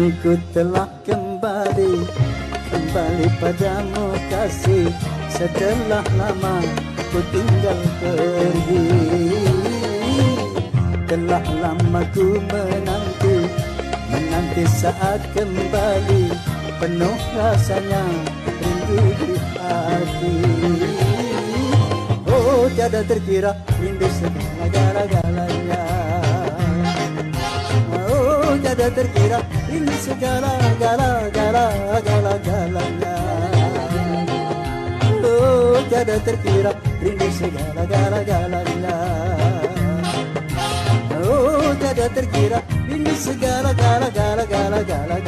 Ku telah kembali padamu kasih. Setelah lama ku tinggal pergi. Telah lama ku menanti saat kembali. Penuh rasanya rindu di hati. Oh, tiada terkira rindu segala-galanya. Oh, tiada terkira rindu segala-galanya. Oh, tiada terkira rindu segala-galanya. Oh, tiada terkira rindu segala-galanya.